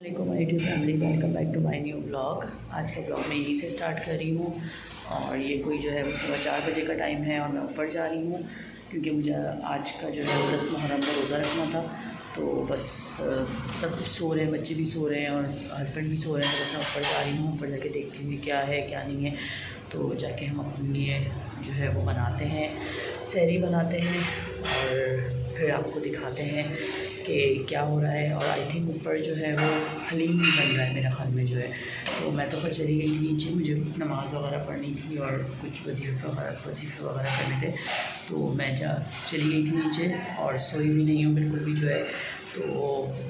वालेकुम my YouTube family, welcome back to my new blog. आज का ब्लॉग मैं यहीं से स्टार्ट कर रही हूँ और ये कोई जो है वो सुबह 4 बजे का टाइम है और मैं ऊपर जा रही हूँ क्योंकि मुझे आज का जो है 10 मुहर्रम का रोज़ा रखना था। तो बस सब सो रहे हैं, बच्चे भी सो रहे हैं और हस्बैंड भी सो रहे हैं। तो बस मैं ऊपर जा रही हूँ, ऊपर जाके देखती हूँ क्या है क्या नहीं है। तो जाके हम अपने लिए जो है वो बनाते हैं, सहरी बनाते हैं और फिर आपको दिखाते हैं कि क्या हो रहा है। और आई थिंक ऊपर जो है वो हलीम भी बन रहा है मेरे ख्याल में जो है। तो मैं तो फिर चली गई थी नीचे, मुझे नमाज़ वगैरह पढ़नी थी और कुछ वजीफ़े वगैरह करने थे। तो मैं चली गई थी नीचे और सोई भी नहीं हूँ बिल्कुल भी जो है। तो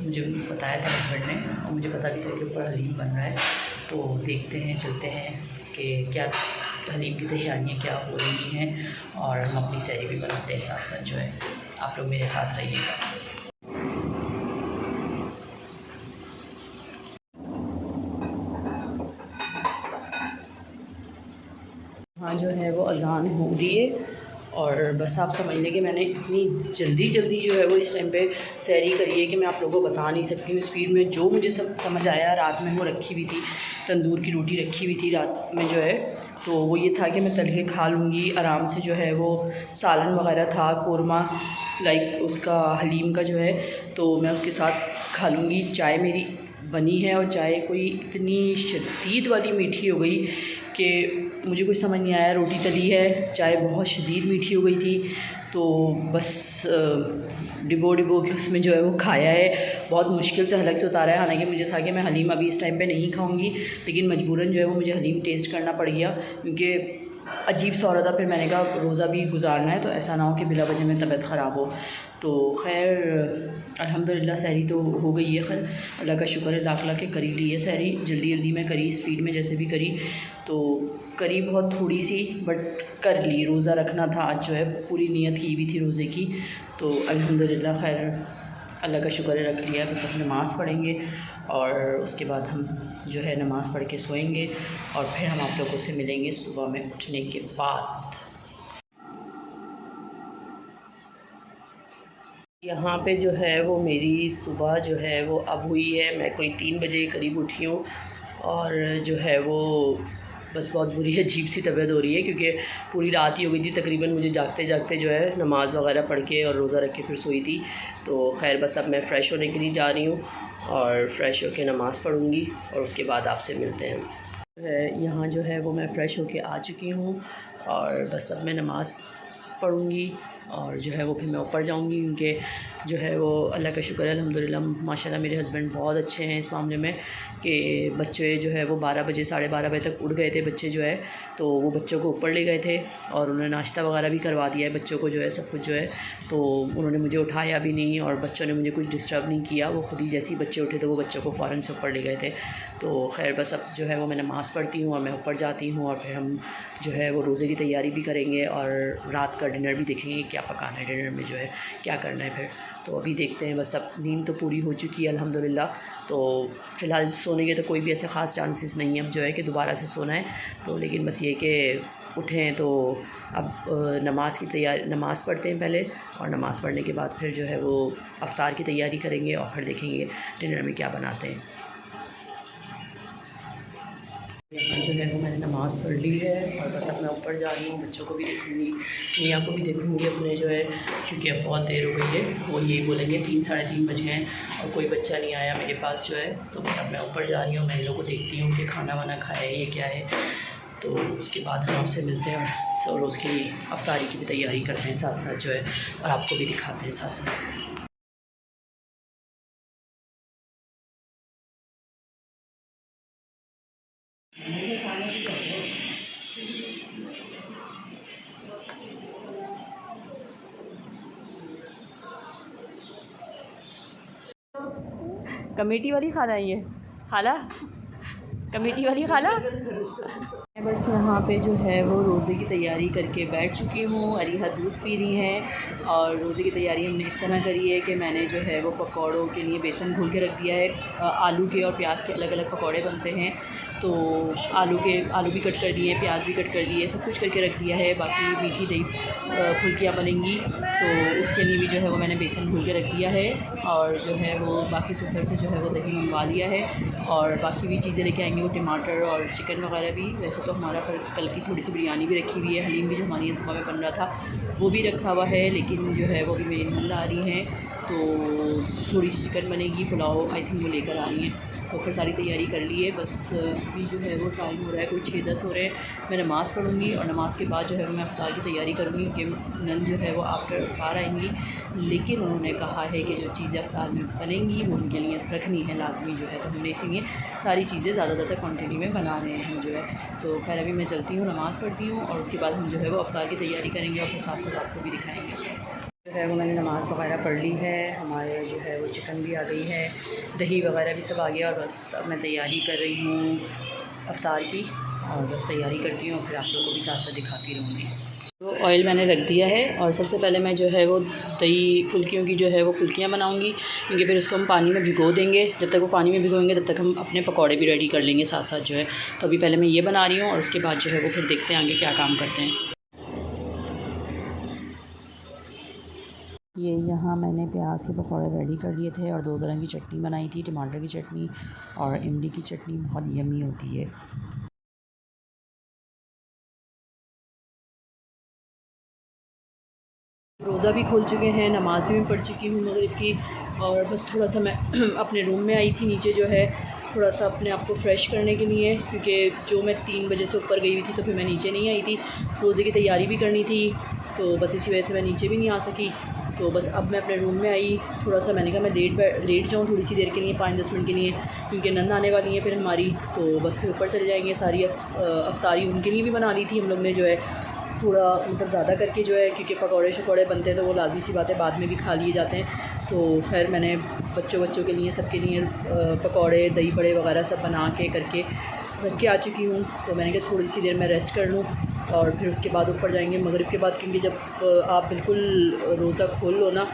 मुझे बताया था हस्बैंड ने और मुझे पता भी था कि ऊपर हलीम बन रहा है। तो देखते हैं, चलते हैं कि क्या हलीम की तैयारियाँ क्या हो रही हैं और हम अपनी सहरी भी बनाते हैं साथ साथ जो है। आप लोग मेरे साथ रहिएगा। हाँ जो है वो अज़ान हो रही है और बस आप समझ लें कि मैंने इतनी जल्दी जो है वो इस टाइम पे सहरी करी है कि मैं आप लोगों को बता नहीं सकती हूँ। स्पीड में जो मुझे सब समझ आया, रात में वो रखी हुई थी, तंदूर की रोटी रखी हुई थी रात में जो है। तो वो ये था कि मैं तल के खा लूँगी आराम से जो है वो। सालन वगैरह था, कोरमा लाइक उसका हलीम का जो है, तो मैं उसके साथ खा लूँगी। चाय मेरी बनी है और चाय कोई इतनी शदीद वाली मीठी हो गई कि मुझे कुछ समझ नहीं आया। रोटी तली है, चाय बहुत शदीद मीठी हो गई थी। तो बस डिबो के उसमें जो है वो खाया है। बहुत मुश्किल से हलक से उतारा है। हालांकि मुझे था कि मैं हलीम अभी इस टाइम पे नहीं खाऊंगी, लेकिन मजबूरन जो है वो मुझे हलीम टेस्ट करना पड़ गया क्योंकि अजीब सा हो रहा था। फिर मैंने कहा रोज़ा भी गुजारना है तो ऐसा ना हो कि बिला वजह में तबीयत ख़राब हो। तो खैर अल्हम्दुलिल्लाह सहरी तो हो गई है। खैर अल्लाह का शुक्र है, लाख लाख के करी ली है सहरी। जल्दी में करी, स्पीड में जैसे भी करी। तो करी बहुत थोड़ी सी बट कर ली। रोज़ा रखना था आज जो है, पूरी नियत की हुई थी रोज़े की। तो अल्हम्दुलिल्लाह खैर अल्लाह का शुक्र है रख लिया। बस अब नमाज़ पढ़ेंगे और उसके बाद हम जो है नमाज़ पढ़ के सोएंगे और फिर हम आप लोगों से मिलेंगे सुबह में उठने के बाद। यहाँ पे जो है वो मेरी सुबह जो है वो अब हुई है। मैं कोई 3 बजे करीब उठी हूँ और जो है वो बस बहुत बुरी अजीब सी तबीयत हो रही है क्योंकि पूरी रात ही हो गई थी तकरीबन मुझे जागते जो है, नमाज़ वगैरह पढ़ के और रोज़ा रख के फिर सोई थी। तो खैर बस अब मैं फ़्रेश होने के लिए जा रही हूँ और फ़्रेश होकर नमाज़ पढ़ूँगी और उसके बाद आपसे मिलते हैं। यहाँ जो है वो मैं फ़्रेश होके आ चुकी हूँ और बस अब मैं नमाज़ पढ़ूँगी और जो है वो फिर मैं ऊपर जाऊँगी क्योंकि जो है वो अल्लाह का शुक्र है अल्हम्दुलिल्लाह माशाल्लाह मेरे हस्बैंड बहुत अच्छे हैं इस मामले में कि बच्चे जो है वो 12 बजे 12:30 बजे तक उठ गए थे बच्चे जो है। तो वो बच्चों को ऊपर ले गए थे और उन्होंने नाश्ता वगैरह भी करवा दिया है बच्चों को जो है, सब कुछ जो है। तो उन्होंने मुझे उठाया भी नहीं और बच्चों ने मुझे कुछ डिस्टर्ब नहीं किया। वो खुद ही जैसे ही बच्चे उठे तो वो बच्चों को फ़ौरन से ऊपर ले गए थे। तो खैर बस अब जो है वो मैं नमाज़ पढ़ती हूँ और मैं ऊपर जाती हूँ और फिर हम जो है वो रोज़े की तैयारी भी करेंगे और रात का डिनर भी देखेंगे क्या पकाना है, डिनर में जो है क्या करना है फिर। तो अभी देखते हैं। बस अब नींद तो पूरी हो चुकी है अल्हम्दुलिल्लाह। तो फ़िलहाल सोने के तो कोई भी ऐसे ख़ास चांसेस नहीं है अब जो है कि दोबारा से सोना है। तो लेकिन बस ये कि उठें तो अब नमाज़ की तैयारी, नमाज़ पढ़ते हैं पहले और नमाज़ पढ़ने के बाद फिर जो है वो अफ्तार की तैयारी करेंगे और फिर देखेंगे डिनर में क्या बनाते हैं। यहाँ जो है वो मैंने नमाज़ पढ़ ली है और बस अब मैं ऊपर जा रही हूँ। बच्चों को भी देखूँगी, मियाँ को भी देखूँगी अपने जो है, क्योंकि अब बहुत देर हो गई है। वो यही बोलेंगे 3 साढ़े 3 बज गए हैं और कोई बच्चा नहीं आया मेरे पास जो है। तो बस अब मैं ऊपर जा रही हूँ, मैं इन लोगों को देखती हूँ कि खाना वाना खाया है, ये क्या है। तो उसके बाद हम आपसे मिलते हैं और रोज़ की अफ्तारी की भी तैयारी करते हैं साथ साथ जो है और आपको भी दिखाते हैं साथ साथ। कमेटी वाली खाना है ये खाला, कमेटी वाली खाला। मैं बस यहाँ पे जो है वो रोज़े की तैयारी करके बैठ चुकी हूँ। अरीहा दूध पी रही हैं और रोज़े की तैयारी हमने इस तरह करी है कि मैंने जो है वो पकौड़ों के लिए बेसन घोल के रख दिया है। आलू के और प्याज के अलग अलग पकौड़े बनते हैं तो आलू भी कट कर दिए, प्याज भी कट कर दिए, सब कुछ करके रख दिया है। बाकी मीठी दही फुल्कियाँ बनेंगी, तो उसके लिए भी जो है वो मैंने बेसन घोल के रख दिया है। और जो है वो बाकी सुसर से जो है वो दही मंगवा लिया है, और बाकी भी चीज़ें लेके आएंगे, वो टमाटर और चिकन वगैरह भी। वैसे तो हमारा कल की थोड़ी सी बिरयानी भी रखी हुई है, हलीम भी जो हमारी सुबह में बन रहा था वो भी रखा हुआ है, लेकिन जो है वो भी मेरी नंद आ रही हैं, तो थोड़ी सी चिकन बनेगी, पुलाव आई थिंक वो लेकर आ रही हैं। तो फिर सारी तैयारी कर ली है, बस अभी जो है वो टाइम हो रहा है कोई 6-10 हो रहे हैं। मैं नमाज़ पढ़ूँगी और नमाज़ के बाद जो है वो मैं अफ्तार की तैयारी करूँगी, क्योंकि नंद जो है वो आफ्टर अफ्तार आएंगी, लेकिन उन्होंने कहा है कि जो चीज़ें अफ्तार में बनेंगी वो उनके लिए रखनी है लाजमी जो है, तो हमने इसीलिए सारी चीज़ें ज़्यादा क्वान्टिटी में बना रहे हैं जो है। तो खैर अभी मैं चलती हूँ, नमाज़ पढ़ती हूँ, और उसके बाद हम जो है वो अफ्तार की तैयारी करेंगे, और फिर साथ साथ आपको भी दिखाएँगे। जो है वो मैंने नमाज़ वगैरह पढ़ ली है, हमारे जो है वो चिकन भी आ गई है, दही वगैरह भी सब आ गया, और बस अब मैं तैयारी कर रही हूँ अफ्तार की, और बस तैयारी करती हूँ, फिर आप लोगों को भी साथ साथ दिखाती रहूँगी। तो ऑयल मैंने रख दिया है, और सबसे पहले मैं जो है वो दही फुल्कियों की जो है वो फुल्कियाँ बनाऊँगी, क्योंकि फिर उसको हम पानी में भिगो देंगे। जब तक वो पानी में भिगोएंगे तब तक हम अपने पकौड़े भी रेडी कर लेंगे साथ साथ जो है। तो अभी पहले मैं ये बना रही हूँ, और उसके बाद जो है वो फिर देखते हैं आगे क्या काम करते हैं। ये यहाँ मैंने प्याज के पकौड़े रेडी कर लिए थे, और 2 तरह की चटनी बनाई थी, टमाटर की चटनी और इमली की चटनी, बहुत यम्मी होती है। रोज़ा भी खोल चुके हैं, नमाज़ भी मैं पढ़ चुकी हूँ मगरिब की, और बस थोड़ा सा मैं अपने रूम में आई थी नीचे जो है, थोड़ा सा अपने आप को फ़्रेश करने के लिए, क्योंकि जो मैं 3 बजे से ऊपर गई हुई थी तो फिर मैं नीचे नहीं आई थी, रोज़े की तैयारी भी करनी थी, तो बस इसी वजह से मैं नीचे भी नहीं आ सकी। तो बस अब मैं अपने रूम में आई, थोड़ा सा मैंने कहा मैं लेट जाऊँ थोड़ी सी देर के लिए, 5-10 मिनट के लिए, क्योंकि नंद आने वाली है फिर हमारी, तो बस फिर ऊपर चले जाएंगे। सारी अफ्तारी उनके लिए भी बना ली थी हम लोग ने जो है, थोड़ा मतलब ज़्यादा करके जो है, क्योंकि पकौड़े शकौड़े बनते हैं तो वो लाजमी सी बात है बाद में भी खा लिए जाते हैं। तो खैर मैंने बच्चों के लिए, सबके लिए पकौड़े दही बड़े वगैरह सब बना के करके रख के आ चुकी हूँ। तो मैंने कहा थोड़ी सी देर मैं रेस्ट कर लूँ, और फिर उसके बाद ऊपर जाएंगे मगरिब के बाद, क्योंकि जब आप बिल्कुल रोज़ा खोल लो ना,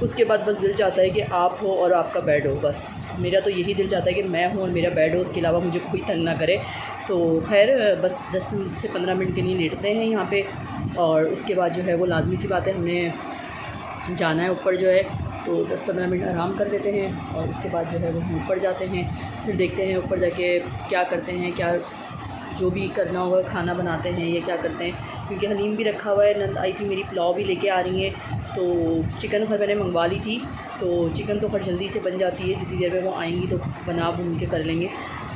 उसके बाद बस दिल चाहता है कि आप हो और आपका बेड हो। बस मेरा तो यही दिल चाहता है कि मैं हूँ और मेरा बेड हो, उसके अलावा मुझे कोई तंग ना करे। तो खैर बस 10 से 15 मिनट के लिए लेटते हैं यहाँ पे, और उसके बाद जो है वो लाजमी सी बात है हमने जाना है ऊपर जो है, तो 10-15 मिनट आराम कर लेते हैं, और उसके बाद जो है वो हम ऊपर जाते हैं। फिर देखते हैं ऊपर जाके क्या करते हैं, क्या जो भी करना होगा, खाना बनाते हैं या क्या करते हैं, क्योंकि हलीम भी रखा हुआ है। नंद आई थी मेरी, पुलाव भी लेके आ रही हैं, तो चिकन खैर मैंने मंगवा ली थी, तो चिकन तो खैर जल्दी से बन जाती है, जितनी देर में वो आएंगी तो बना भून के कर लेंगे,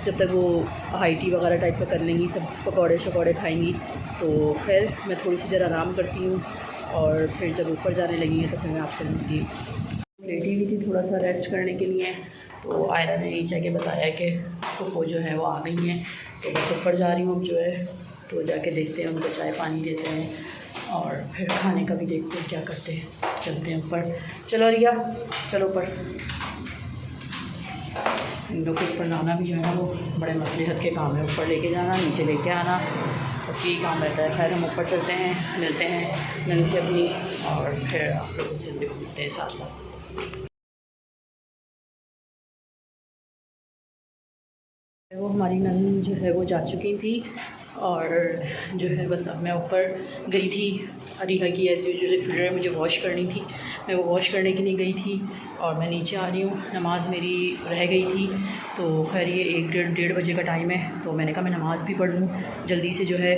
जब तक वो हाई टी वगैरह टाइप का कर लेंगी, सब पकौड़े शकौड़े खाएंगी। तो फिर मैं थोड़ी सी देर आराम करती हूँ, और फिर जब ऊपर जाने लगी हैं तो फिर मैं आपसे मिलती हूँ। लेटी हुई थी थोड़ा सा रेस्ट करने के लिए, तो आयरा ने नीचे के बताया कि वो जो है वो आ गई हैं, तो बस ऊपर जा रही हूँ जो है, तो जाके देखते हैं, उनको चाय पानी देते हैं, और फिर खाने का भी देखते हैं क्या करते हैं। चलते हैं ऊपर, चलो रिया चलो ऊपर। इन लोग को ऊपर लाना भी जो है ना वो बड़े मसलहत के काम है, ऊपर लेके जाना नीचे लेके आना, बस यही काम रहता है। खैर हम ऊपर चलते हैं, मिलते हैं नंद से अपनी, और फिर आप लोगों से भी मिलते हैं साथ साथ। वो हमारी नंद जो है वो जा चुकी थी, और जो है बस अब मैं ऊपर गई थी, अरीहा की एज़ यूजुअल फिल्टर मुझे वॉश करनी थी, मैं वो वॉश करने के लिए गई थी, और मैं नीचे आ रही हूँ। नमाज़ मेरी रह गई थी, तो खैर ये 1-1:30 बजे का टाइम है, तो मैंने कहा मैं नमाज़ भी पढ़ लूँ जल्दी से जो है,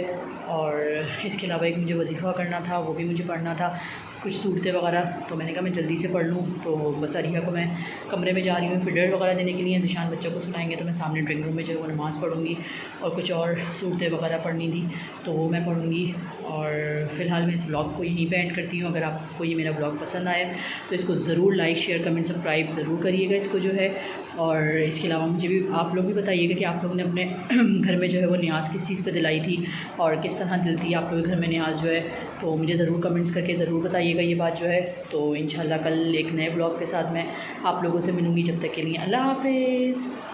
और इसके अलावा एक मुझे वजीफ़ा करना था, वो भी मुझे पढ़ना था, कुछ सूरतें वगैरह, तो मैंने कहा मैं जल्दी से पढ़ लूँ। तो बस अरिया को मैं कमरे में जा रही हूँ फिडर वगैरह देने के लिए, ज़िशान बच्चों को सुनाएंगे, तो मैं सामने ड्राइंग रूम में जो है वो नमाज़ पढ़ूँगी, और कुछ और सूरतें वगैरह पढ़नी थी तो वो मैं पढ़ूँगी। और फ़िलहाल मैं इस ब्लॉग को यहीं पे एंड करती हूँ। अगर आपको ये मेरा ब्लॉग पसंद आया तो इसको ज़रूर लाइक शेयर कमेंट सब्सक्राइब ज़रूर करिएगा इसको जो है, और इसके अलावा मुझे भी आप लोग भी बताइएगा कि आप लोग ने अपने घर में जो है वो न्याज़ किस चीज़ पे दिलाई थी, और किस तरह दिल थी आप लोग के घर में न्याज़ जो है, तो मुझे ज़रूर कमेंट्स करके ज़रूर बताइएगा ये बात जो है। तो इंशाल्लाह कल एक नए ब्लॉग के साथ मैं आप लोगों से मिलूँगी, जब तक के लिए अल्लाह हाफ़िज़।